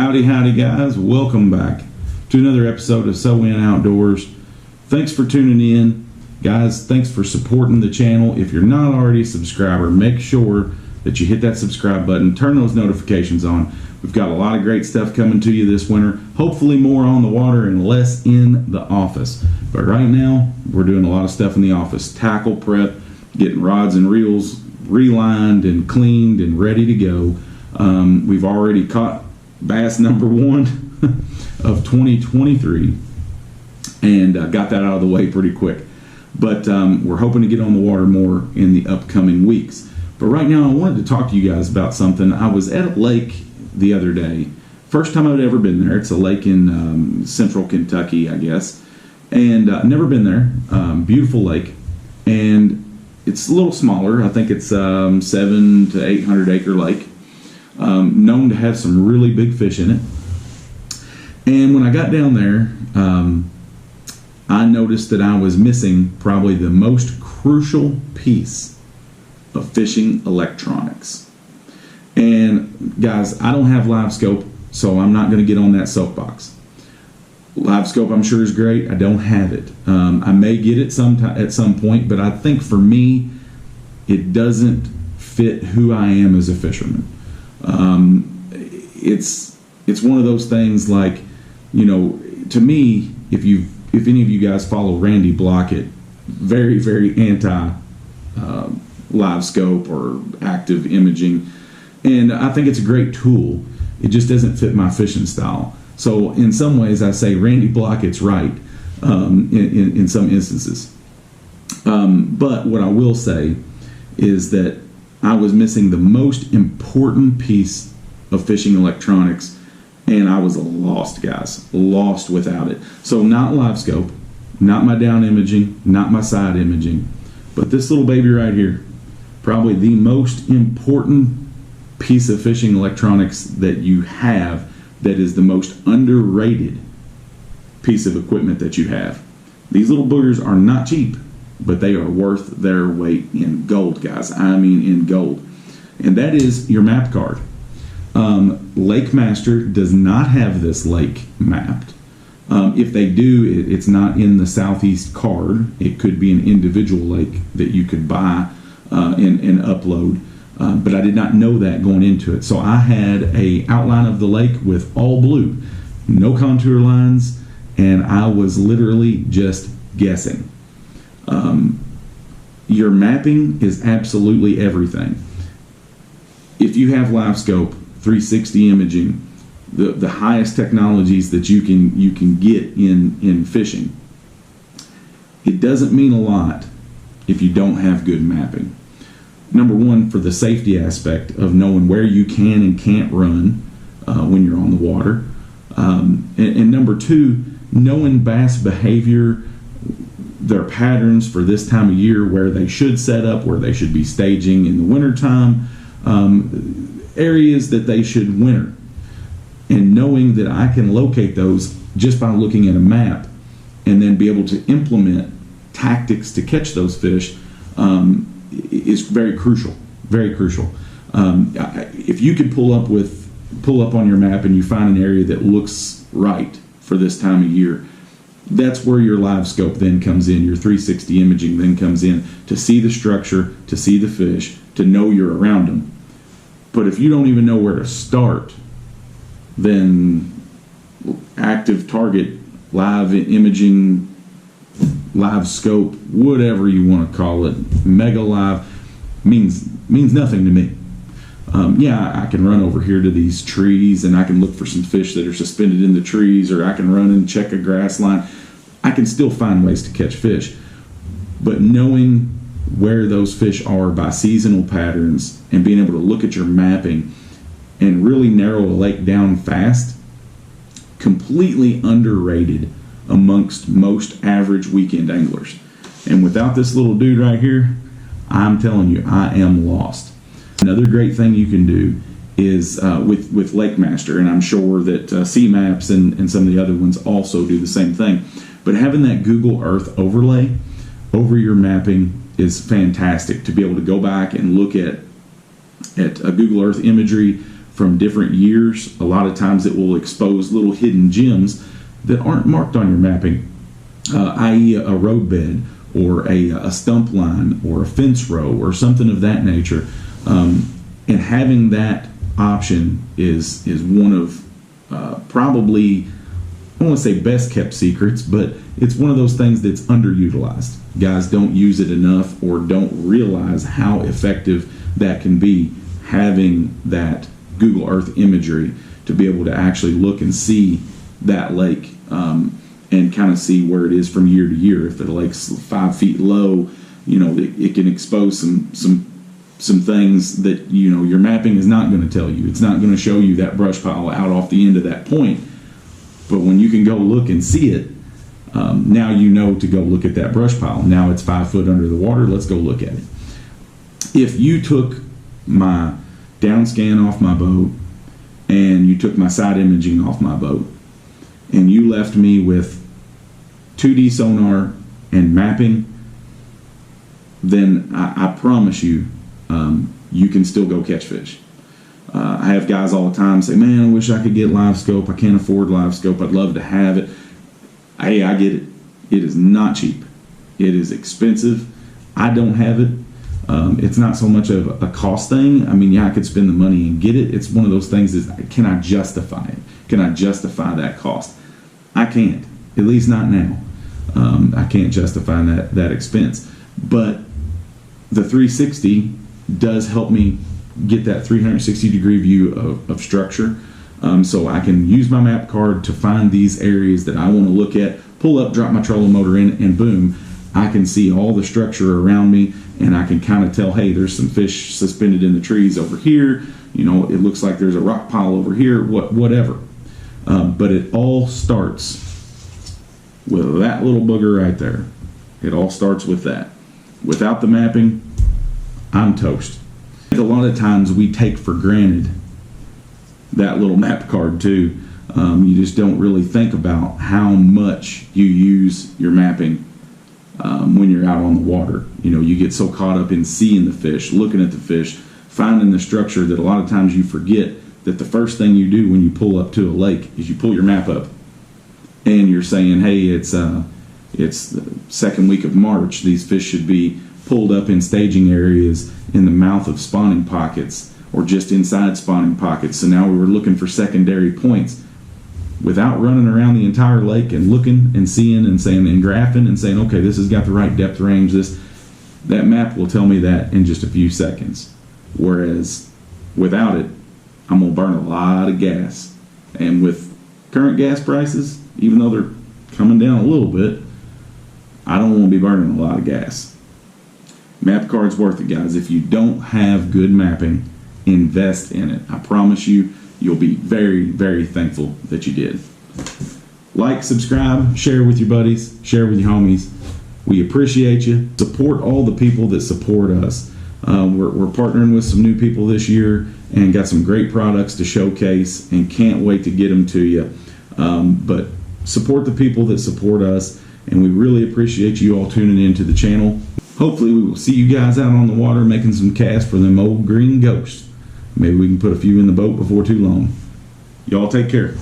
Howdy guys, welcome back to another episode of So In Outdoors. Thanks for tuning in. Guys, thanks for supporting the channel. If you're not already a subscriber, make sure that you hit that subscribe button, turn those notifications on. We've got a lot of great stuff coming to you this winter, hopefully more on the water and less in the office. But right now, we're doing a lot of stuff in the office. Tackle prep, getting rods and reels relined and cleaned and ready to go. We've already caught bass number one of 2023 and got that out of the way pretty quick. But we're hoping to get on the water more in the upcoming weeks. But right now I wanted to talk to you guys about something. I was at a lake the other day. First time I'd ever been there. It's a lake in central Kentucky, I guess. And never been there. Beautiful lake. And it's a little smaller. I think it's 700 to 800 acre lake. Known to have some really big fish in it. And when I got down there, I noticed that I was missing probably the most crucial piece of fishing electronics. And guys, I don't have LiveScope, so I'm not going to get on that soapbox. LiveScope, I'm sure, is great. I don't have it. I may get it at some point, but I think for me, it doesn't fit who I am as a fisherman. It's one of those things like, you know, to me, if any of you guys follow Randy Blockett, very, very anti LiveScope or active imaging, and I think it's a great tool. It just doesn't fit my fishing style. So in some ways, I say Randy Blockett's right in some instances. But what I will say is that I was missing the most important piece of fishing electronics, and I was lost, guys. Lost without it. So not LiveScope, not my down imaging, not my side imaging, but this little baby right here. Probably the most important piece of fishing electronics that you have, that is the most underrated piece of equipment that you have. These little boogers are not cheap, but they are worth their weight in gold, guys. I mean in gold. And that is your map card. Lake Master does not have this lake mapped. If they do, it's not in the southeast card. It could be an individual lake that you could buy and upload. But I did not know that going into it. So I had a outline of the lake with all blue, no contour lines, and I was literally just guessing. Your mapping is absolutely everything. If you have LiveScope 360 imaging, the highest technologies that you can get in fishing, it doesn't mean a lot if you don't have good mapping. Number one, for the safety aspect of knowing where you can and can't run when you're on the water. And number two, knowing bass behavior, their patterns for this time of year, where they should set up, where they should be staging in the wintertime, areas that they should winter. And knowing that I can locate those just by looking at a map and then be able to implement tactics to catch those fish is very crucial, very crucial. If you could pull up on your map and you find an area that looks right for this time of year, that's where your LiveScope then comes in, your 360 imaging then comes in, to see the structure, to see the fish, to know you're around them. But if you don't even know where to start, then active target, live imaging, LiveScope, whatever you want to call it, Mega Live, means nothing to me. Yeah, I can run over here to these trees and I can look for some fish that are suspended in the trees, or I can run and check a grass line. I can still find ways to catch fish. But knowing where those fish are by seasonal patterns and being able to look at your mapping and really narrow a lake down fast, completely underrated amongst most average weekend anglers. And without this little dude right here, I'm telling you, I am lost. Another great thing you can do is with Lake Master, and I'm sure that Sea Maps and some of the other ones also do the same thing, but having that Google Earth overlay over your mapping is fantastic, to be able to go back and look at a Google Earth imagery from different years. A lot of times it will expose little hidden gems that aren't marked on your mapping, i.e. a roadbed or a stump line or a fence row or something of that nature. And having that option is one of probably, I don't want to say best kept secrets, but it's one of those things that's underutilized. Guys don't use it enough or don't realize how effective that can be, having that Google Earth imagery to be able to actually look and see that lake, and kind of see where it is from year to year. If the lake's 5 feet low, it can expose some things that your mapping is not going to tell you. It's not going to show you that brush pile out off the end of that point. But when you can go look and see it, now you know to go look at that brush pile. Now it's 5 foot under the water. Let's go look at it. If you took my down scan off my boat and you took my side imaging off my boat and you left me with 2D sonar and mapping, then I promise you, you can still go catch fish. I have guys all the time say, man, I wish I could get LiveScope. I can't afford LiveScope. I'd love to have it. Hey, I get it. It is not cheap. It is expensive. I don't have it. It's not so much of a cost thing. I mean, yeah, I could spend the money and get it. It's one of those things is, can I justify it? Can I justify that cost? I can't, at least not now. I can't justify that expense. But the 360 does help me get that 360 degree view of structure. So I can use my map card to find these areas that I want to look at, pull up, drop my trolling motor in, and boom, I can see all the structure around me, and I can kind of tell, hey, there's some fish suspended in the trees over here. It looks like there's a rock pile over here, whatever. But it all starts with that little booger right there. It all starts with that. Without the mapping, I'm toast. A lot of times we take for granted that little map card too. You just don't really think about how much you use your mapping when you're out on the water. You get so caught up in seeing the fish, looking at the fish, finding the structure, that a lot of times you forget that the first thing you do when you pull up to a lake is you pull your map up and you're saying, hey, it's the second week of March. These fish should be pulled up in staging areas in the mouth of spawning pockets or just inside spawning pockets. So now we were looking for secondary points without running around the entire lake and looking and seeing and saying and graphing and saying, okay, this has got the right depth range. That map will tell me that in just a few seconds. Whereas without it, I'm gonna burn a lot of gas. And with current gas prices, even though they're coming down a little bit, I don't want to be burning a lot of gas. Map card's worth it, guys. If you don't have good mapping, invest in it. I promise you, you'll be very, very thankful that you did. Like, subscribe, share with your buddies, share with your homies. We appreciate you. Support all the people that support us. We're partnering with some new people this year and got some great products to showcase and can't wait to get them to you. But support the people that support us, and we really appreciate you all tuning into the channel. Hopefully we will see you guys out on the water making some casts for them old green ghosts. Maybe we can put a few in the boat before too long. Y'all take care.